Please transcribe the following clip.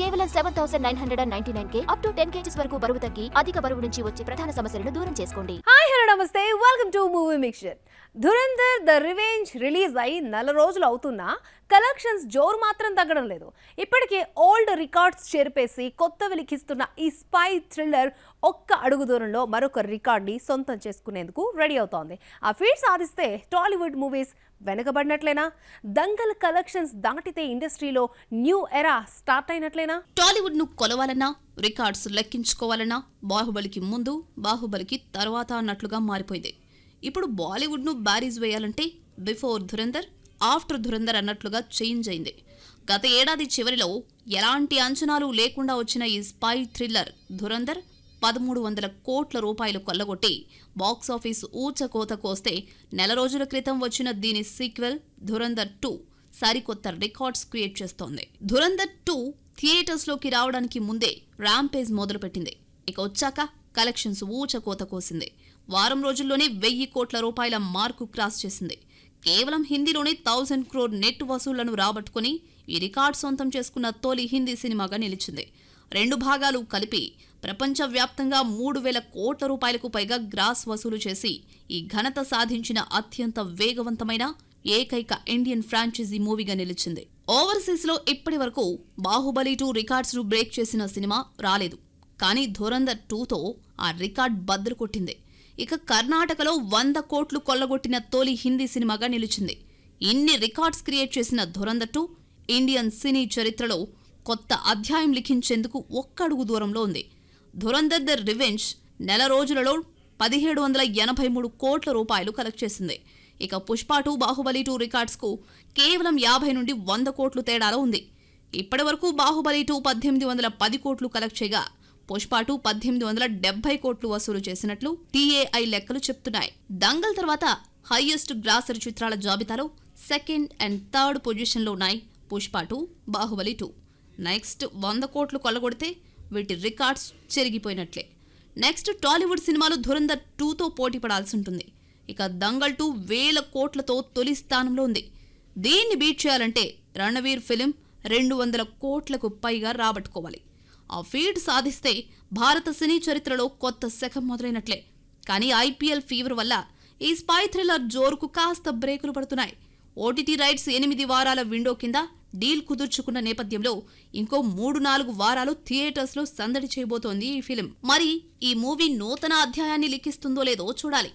కేవలం 7,999 up to 10 kgs వరకు బరువు తగ్గి అధిక బరువు నుంచి వచ్చే ప్రధాన సమస్యలను దూరం చేసుకోండి. హాయ్ హలో నమస్తే, welcome to movie mixture. Dhurandhar the revenge release అయి 4 రోజులు అవుతున్నా కలెక్షన్స్ జోరు మాత్రం తగ్గడం లేదు. ఇప్పటికే ఓల్డ్ రికార్డ్స్ చెరిపేసి కొత్తవి లిఖిస్తున్న ఈ స్పై థ్రిల్లర్ ఒక్క అడుగు దూరంలో మరొక రికార్డ్ని సొంతం చేసుకునేందుకు రెడీ అవుతోంది. ఆ ఫీట్ సాధిస్తే టాలీవుడ్ మూవీస్ వెనకబడినట్లేనా? దంగల్ కలెక్షన్స్ దాటితే ఇండస్ట్రీలో న్యూ ఎరా స్టార్ట్ అయినట్లేనా? టాలీవుడ్ ను కొలవాలన్నా, రికార్డ్స్ లెక్కించుకోవాలన్నా బాహుబలికి ముందు, బాహుబలికి తర్వాత అన్నట్లుగా మారిపోయింది. ఇప్పుడు బాలీవుడ్ ను బ్యారీజ్ వేయాలంటే బిఫోర్ ధురంధర్, ఆఫ్టర్ ధురంధర్ అన్నట్లుగా చేంజ్ అయింది. గత ఏడాది చివరిలో ఎలాంటి అంచనాలు లేకుండా వచ్చిన ఈ స్పై థ్రిల్లర్ ధురంధర్ 1,300 కోట్ల రూపాయలు కొల్లగొట్టి బాక్సాఫీస్ ఊచకోత కోస్తే, నెల రోజుల క్రితం వచ్చిన దీని సీక్వెల్ ధురంధర్ 2 సరికొత్త రికార్డ్స్ క్రియేట్ చేస్తోంది. ధురంధర్ 2 థియేటర్స్లోకి రావడానికి ముందే ర్యాంపేజ్ మొదలుపెట్టింది. ఇక వచ్చాక కలెక్షన్స్ ఊచకోత కోసింది. వారం రోజుల్లోనే 1,000 కోట్ల రూపాయల మార్కు క్రాస్ చేసింది. కేవలం హిందీలోనే 1,000 crore నెట్ వసూళ్లను రాబట్టుకుని ఈ రికార్డ్ సొంతం చేసుకున్న తొలి హిందీ సినిమాగా నిలిచింది. 2 భాగాలు కలిపి ప్రపంచవ్యాప్తంగా 3,000 కోట్ల రూపాయలకు పైగా గ్రాస్ వసూలు చేసి ఈ ఘనత సాధించిన అత్యంత వేగవంతమైన ఏకైక ఇండియన్ ఫ్రాంచైజీ మూవీగా నిలిచింది. ఓవర్సీస్ లో ఇప్పటి వరకు బాహుబలి 2 రికార్డ్స్ ను బ్రేక్ చేసిన సినిమా రాలేదు. కానీ ధురంధర్ 2తో ఆ రికార్డ్ బద్దలు కొట్టింది. ఇక కర్ణాటకలో 100 కోట్లు కొల్లగొట్టిన తొలి హిందీ సినిమాగా నిలిచింది. ఇన్ని రికార్డ్స్ క్రియేట్ చేసిన ధురంధర్ 2 ఇండియన్ సినీ చరిత్రలో కొత్త అధ్యాయం లిఖించేందుకు ఒక్కడుగు దూరంలో ఉంది. ధురంధర్ ద రివెంజ్ నెల రోజులలో 1,783 కోట్ల రూపాయలు కలెక్ట్ చేసింది. ఇక పుష్ప 2, బాహుబలి 2 రికార్డ్స్ కు కేవలం 50 నుండి 100 కోట్లు తేడాలో ఉంది. ఇప్పటి వరకు బాహుబలి 2 1,810 కోట్లు కలెక్ట్ చేయగా, పుష్ప 2 1,870 కోట్లు వసూలు చేసినట్లు టీఏఐ లెక్కలు చెప్తున్నాయి. దంగల్ తర్వాత హైయెస్ట్ గ్రాసర్ చిత్రాల జాబితాలో సెకండ్ అండ్ థర్డ్ పొజిషన్లో ఉన్నాయి పుష్ప 2, బాహుబలి 2. నెక్స్ట్ 100 కోట్లు కొల్లగొడితే వీటి రికార్డ్స్ చెరిగిపోయినట్లే. నెక్స్ట్ టాలీవుడ్ సినిమాలు ధురంధర్ 2తో పోటీ పడాల్సి ఉంటుంది. ఇక దంగల్ 2 1,000 కోట్లతో తొలి స్థానంలో ఉంది. దీన్ని బీట్ చేయాలంటే రణవీర్ ఫిలిం 200 కోట్లకు పైగా రాబట్టుకోవాలి. ఆ ఫీడ్ సాధిస్తే భారత సినీ చరిత్రలో కొత్త శకం మొదలైనట్లే. కానీ ఐపీఎల్ ఫీవర్ వల్ల ఈ స్పై థ్రిల్లర్ జోరుకు కాస్త బ్రేకులు పడుతున్నాయి. ఓటీటీ రైట్స్ 8 వారాల విండో కింద డీల్ కుదుర్చుకున్న నేపథ్యంలో ఇంకో 3-4 వారాలు థియేటర్స్ లో సందడి చేయబోతోంది ఈ ఫిలిం. మరి ఈ మూవీ నూతన అధ్యాయాన్ని లిఖిస్తుందో లేదో చూడాలి.